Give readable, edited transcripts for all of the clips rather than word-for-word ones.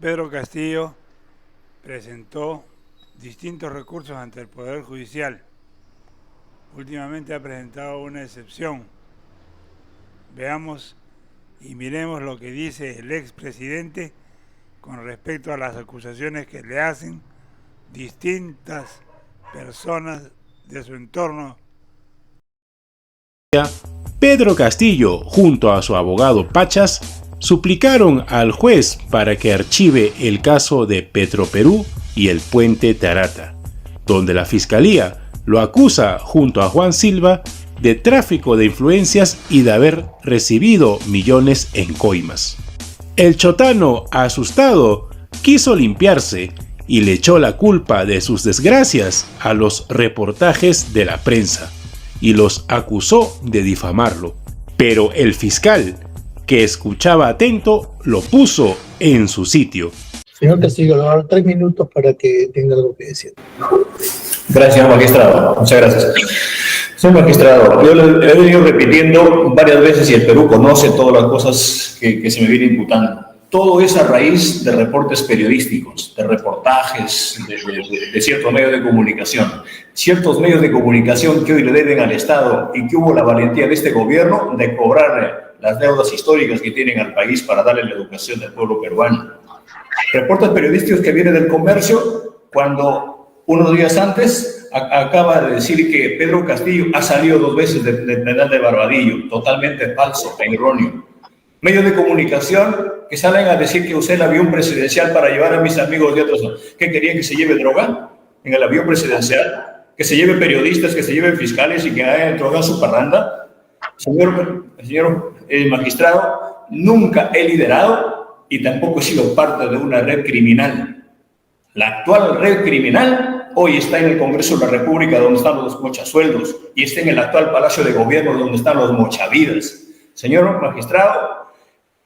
Pedro Castillo presentó distintos recursos ante el Poder Judicial. Últimamente ha presentado una excepción. Veamos y miremos lo que dice el expresidente con respecto a las acusaciones que le hacen distintas personas de su entorno. Pedro Castillo, junto a su abogado Pachas, suplicaron al juez para que archive el caso de Petroperú y el puente Tarata, donde la fiscalía lo acusa junto a Juan Silva de tráfico de influencias y de haber recibido millones en coimas. El chotano, asustado, quiso limpiarse y le echó la culpa de sus desgracias a los reportajes de la prensa y los acusó de difamarlo. Pero el fiscal, que escuchaba atento, lo puso en su sitio. Señor Castillo, le voy a dar 3 minutos para que tenga algo que decir. Gracias, señor magistrado. Muchas gracias. Señor magistrado, yo le he venido repitiendo varias veces y el Perú conoce todas las cosas que se me vienen imputando. Todo es a raíz de reportes periodísticos, de reportajes, de ciertos medios de comunicación. Ciertos medios de comunicación que hoy le deben al Estado y que hubo la valentía de este gobierno de cobrar las deudas históricas que tienen al país para darle la educación del pueblo peruano. Reportes periodísticos que vienen del comercio cuando unos días antes acaba de decir que Pedro Castillo ha salido 2 veces del penal de Barbadillo. Totalmente falso e erróneo. Medios de comunicación que salen a decir que usé el avión presidencial para llevar a mis amigos de otros. ¿Qué querían, que se lleve droga en el avión presidencial? ¿Que se lleve periodistas, que se lleven fiscales y que hagan droga en su parranda? Señor magistrado, nunca he liderado y tampoco he sido parte de una red criminal. La actual red criminal hoy está en el Congreso de la República, donde están los mochasueldos, y está en el actual Palacio de Gobierno, donde están los mochavidas. Señor magistrado,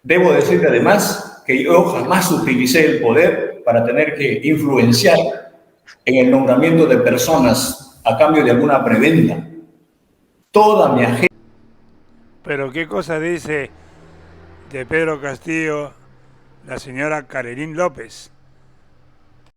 debo decirle además que yo jamás utilicé el poder para tener que influenciar en el nombramiento de personas a cambio de alguna prebenda. Toda mi agenda. Pero ¿qué cosa dice de Pedro Castillo la señora Carolyn López?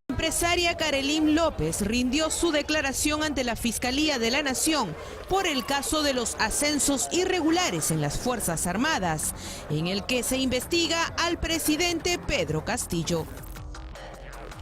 La empresaria Carolyn López rindió su declaración ante la Fiscalía de la Nación por el caso de los ascensos irregulares en las Fuerzas Armadas, en el que se investiga al presidente Pedro Castillo.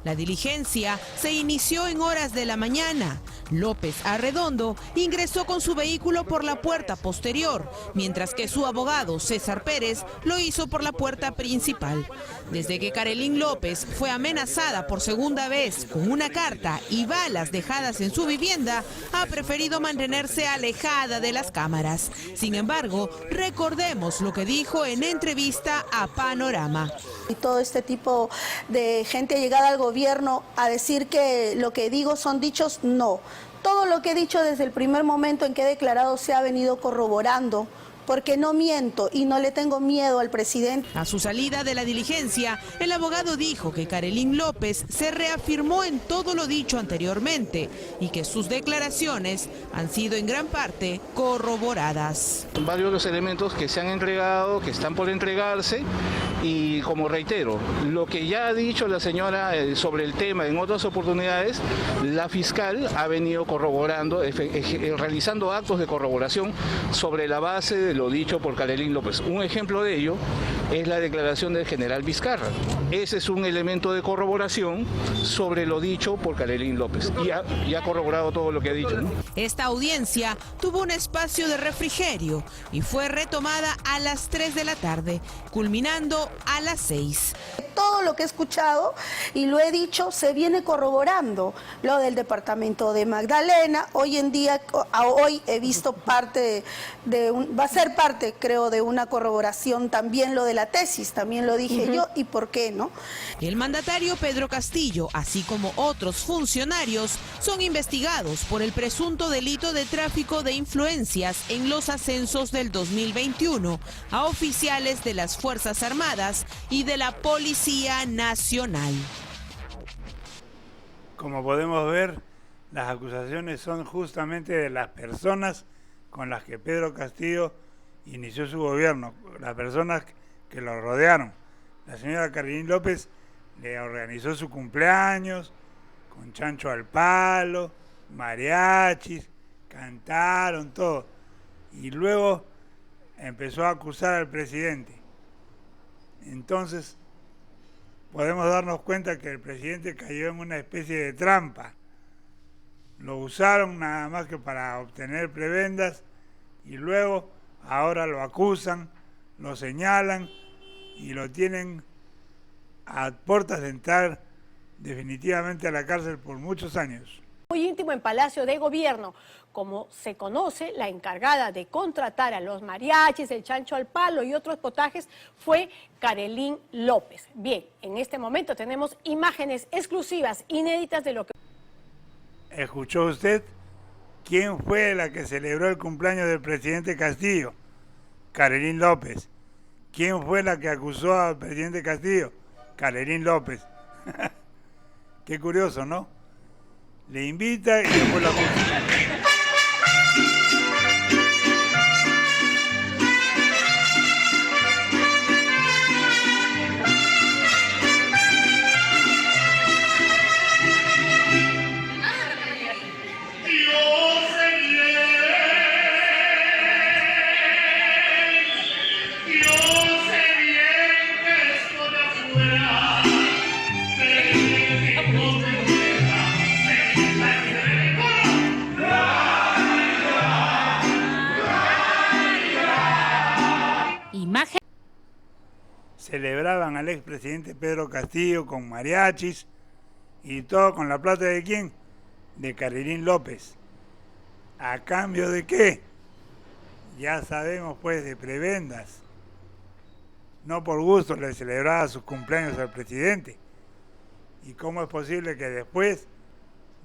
La diligencia se inició en horas de la mañana. López Arredondo ingresó con su vehículo por la puerta posterior, mientras que su abogado César Pérez lo hizo por la puerta principal. Desde que Carolyn López fue amenazada por segunda vez con una carta y balas dejadas en su vivienda, ha preferido mantenerse alejada de las cámaras. Sin embargo, recordemos lo que dijo en entrevista a Panorama. Y todo este tipo de gente llegada al gobierno a decir que lo que digo son dichos, no. Todo lo que he dicho desde el primer momento en que he declarado se ha venido corroborando, porque no miento y no le tengo miedo al presidente. A su salida de la diligencia, el abogado dijo que Carolyn López se reafirmó en todo lo dicho anteriormente y que sus declaraciones han sido en gran parte corroboradas. Varios de los elementos que se han entregado, que están por entregarse, y como reitero, lo que ya ha dicho la señora sobre el tema en otras oportunidades, la fiscal ha venido corroborando, realizando actos de corroboración sobre la base de lo dicho por Carolyn López. Un ejemplo de ello es la declaración del general Vizcarra. Ese es un elemento de corroboración sobre lo dicho por Carolyn López. Y ha corroborado todo lo que ha dicho, ¿no? Esta audiencia tuvo un espacio de refrigerio y fue retomada a las 3 de la tarde, culminando a las 6. Todo lo que he escuchado y lo he dicho se viene corroborando. Lo del departamento de Magdalena, hoy en día, hoy he visto parte va a ser parte, creo, de una corroboración. También lo de la tesis, también lo dije yo, y por qué, ¿no? El mandatario Pedro Castillo, así como otros funcionarios, son investigados por el presunto delito de tráfico de influencias en los ascensos del 2021 a oficiales de las Fuerzas Armadas y de la Policía Nacional. Como podemos ver, las acusaciones son justamente de las personas con las que Pedro Castillo inició su gobierno, las personas que lo rodearon. La señora Carolyn López le organizó su cumpleaños con chancho al palo, mariachis, cantaron todo. Y luego empezó a acusar al presidente. Entonces, podemos darnos cuenta que el presidente cayó en una especie de trampa. Lo usaron nada más que para obtener prebendas y luego ahora lo acusan, lo señalan y lo tienen a puertas de entrar definitivamente a la cárcel por muchos años. Muy íntimo en Palacio de Gobierno. Como se conoce, la encargada de contratar a los mariachis, el chancho al palo y otros potajes fue Karelyn López. Bien, en este momento tenemos imágenes exclusivas, inéditas de lo que... ¿Escuchó usted? ¿Quién fue la que celebró el cumpleaños del presidente Castillo? Karelyn López. ¿Quién fue la que acusó al presidente Castillo? Karelyn López. Qué curioso, ¿no? Le invita y después la acusa. Celebraban al expresidente Pedro Castillo con mariachis y todo con la plata ¿de quién? De Karelyn López. ¿A cambio de qué? Ya sabemos pues, de prebendas. No por gusto le celebraba sus cumpleaños al presidente. ¿Y cómo es posible que después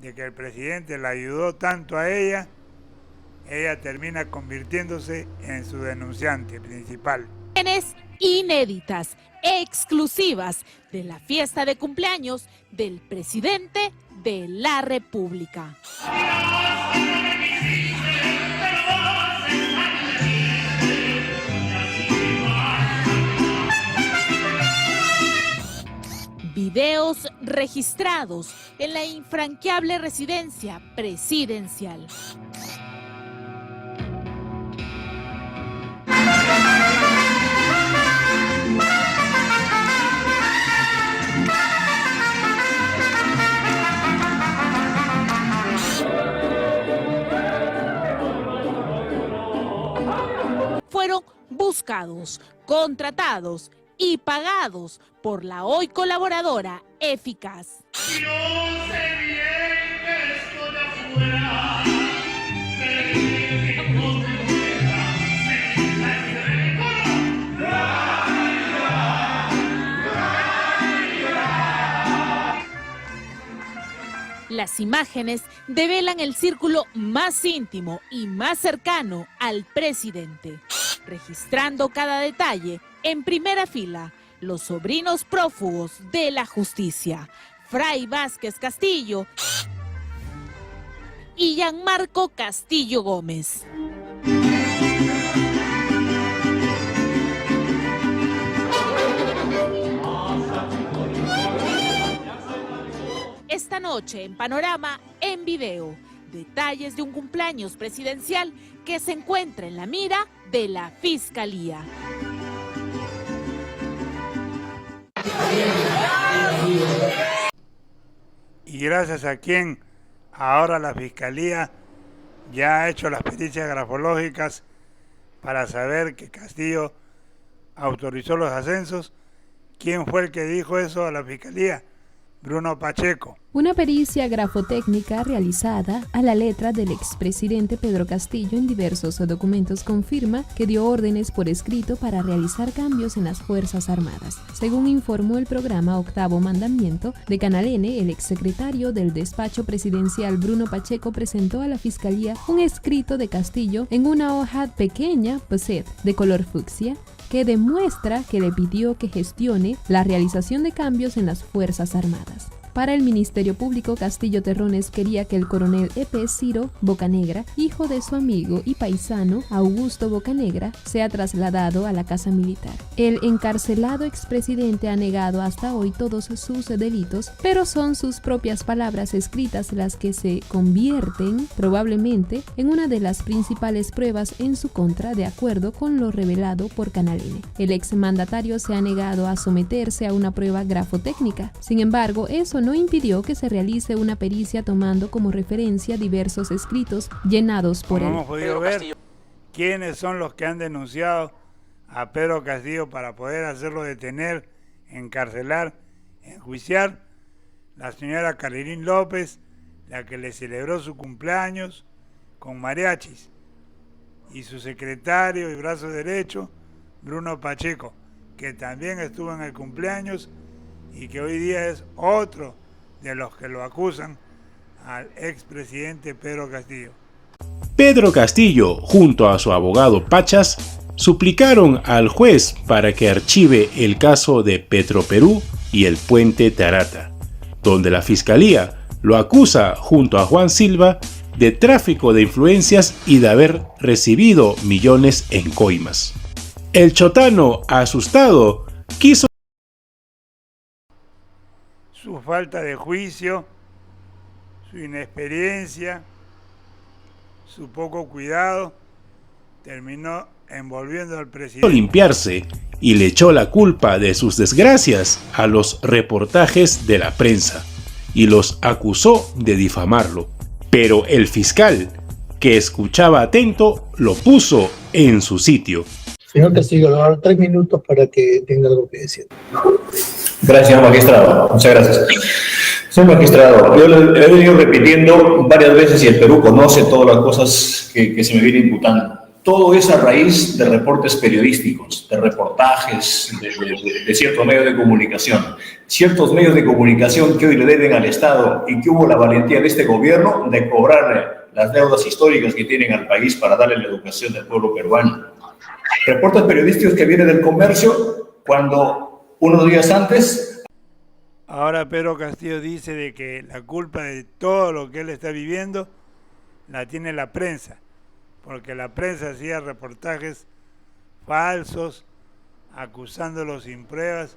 de que el presidente la ayudó tanto a ella termina convirtiéndose en su denunciante principal? Inéditas, exclusivas de la fiesta de cumpleaños del presidente de la República. Videos registrados en la infranqueable residencia presidencial. Fueron buscados, contratados y pagados por la hoy colaboradora eficaz. Las imágenes develan el círculo más íntimo y más cercano al presidente, registrando cada detalle. En primera fila, los sobrinos prófugos de la justicia, Fray Vázquez Castillo y Gianmarco Castillo Gómez. Esta noche en Panorama en Video, detalles de un cumpleaños presidencial que se encuentra en la mira de la Fiscalía. Y gracias a quien ahora la Fiscalía ya ha hecho las pericias grafológicas para saber que Castillo autorizó los ascensos. ¿Quién fue el que dijo eso a la Fiscalía? Bruno Pacheco. Una pericia grafotécnica realizada a la letra del expresidente Pedro Castillo en diversos documentos confirma que dio órdenes por escrito para realizar cambios en las Fuerzas Armadas. Según informó el programa Octavo Mandamiento de Canal N, el exsecretario del despacho presidencial Bruno Pacheco presentó a la Fiscalía un escrito de Castillo en una hoja pequeña, poset, de color fucsia, que demuestra que le pidió que gestione la realización de cambios en las Fuerzas Armadas. Para el Ministerio Público, Castillo Terrones quería que el coronel E.P. Ciro Bocanegra, hijo de su amigo y paisano Augusto Bocanegra, sea trasladado a la casa militar. El encarcelado expresidente ha negado hasta hoy todos sus delitos, pero son sus propias palabras escritas las que se convierten, probablemente, en una de las principales pruebas en su contra, de acuerdo con lo revelado por Canal N. El exmandatario se ha negado a someterse a una prueba grafotécnica. Sin embargo, eso no impidió que se realice una pericia tomando como referencia diversos escritos llenados por él. Hemos podido ver quiénes son los que han denunciado a Pedro Castillo para poder hacerlo detener, encarcelar, enjuiciar. La señora Carolín López, la que le celebró su cumpleaños con mariachis, y su secretario y brazo derecho, Bruno Pacheco, que también estuvo en el cumpleaños y que hoy día es otro de los que lo acusan al expresidente Pedro Castillo. Pedro Castillo, junto a su abogado Pachas, suplicaron al juez para que archive el caso de Petroperú y el puente Tarata, donde la fiscalía lo acusa junto a Juan Silva de tráfico de influencias y de haber recibido millones en coimas. El chotano, asustado, quiso su falta de juicio, su inexperiencia, su poco cuidado, terminó envolviendo al presidente. Limpiarse y le echó la culpa de sus desgracias a los reportajes de la prensa y los acusó de difamarlo. Pero el fiscal, que escuchaba atento, lo puso en su sitio. Señor Castillo, le voy a dar 3 minutos para que tenga algo que decir. Gracias, señor magistrado. Muchas gracias. Señor magistrado, yo le he venido repitiendo varias veces y el Perú conoce todas las cosas que se me vienen imputando. Todo es a raíz de reportes periodísticos, de reportajes, de ciertos medios de comunicación. Ciertos medios de comunicación que hoy le deben al Estado y que hubo la valentía de este gobierno de cobrar las deudas históricas que tienen al país para darle la educación del pueblo peruano. Reportes periodísticos que vienen del comercio cuando unos días antes... Ahora Pedro Castillo dice de que la culpa de todo lo que él está viviendo la tiene la prensa, porque la prensa hacía reportajes falsos, acusándolo sin pruebas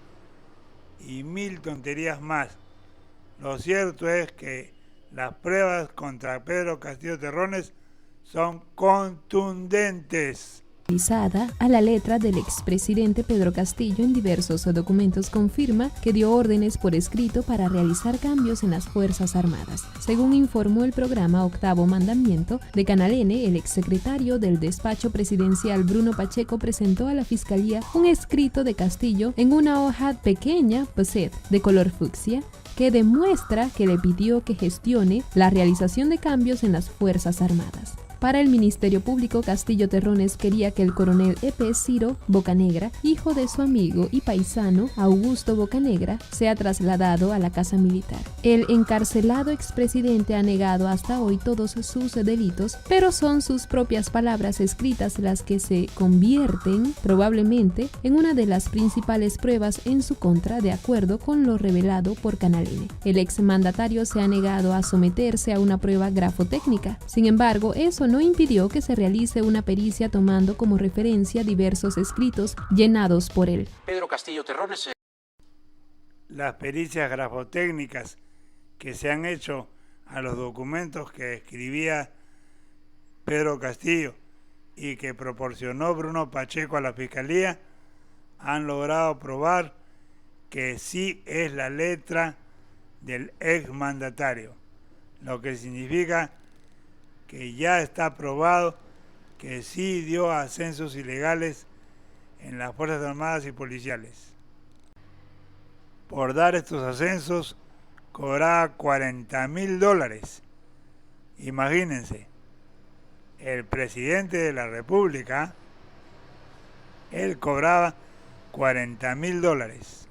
y 1000 tonterías más. Lo cierto es que las pruebas contra Pedro Castillo Terrones son contundentes. A la letra del expresidente Pedro Castillo en diversos documentos confirma que dio órdenes por escrito para realizar cambios en las Fuerzas Armadas. Según informó el programa Octavo Mandamiento de Canal N, el exsecretario del despacho presidencial Bruno Pacheco presentó a la Fiscalía un escrito de Castillo en una hoja pequeña, poset, de color fucsia, que demuestra que le pidió que gestione la realización de cambios en las Fuerzas Armadas. Para el Ministerio Público, Castillo Terrones quería que el coronel E.P. Ciro Bocanegra, hijo de su amigo y paisano Augusto Bocanegra, sea trasladado a la casa militar. El encarcelado expresidente ha negado hasta hoy todos sus delitos, pero son sus propias palabras escritas las que se convierten, probablemente, en una de las principales pruebas en su contra, de acuerdo con lo revelado por Canal N. El exmandatario se ha negado a someterse a una prueba grafotécnica. Sin embargo, eso no impidió que se realice una pericia tomando como referencia diversos escritos llenados por él. Pedro Castillo Terrones. Las pericias grafotécnicas que se han hecho a los documentos que escribía Pedro Castillo y que proporcionó Bruno Pacheco a la Fiscalía han logrado probar que sí es la letra del exmandatario, lo que significa que ya está probado que sí dio ascensos ilegales en las Fuerzas Armadas y Policiales. Por dar estos ascensos cobraba $40.000. Imagínense, el presidente de la República, él cobraba $40.000.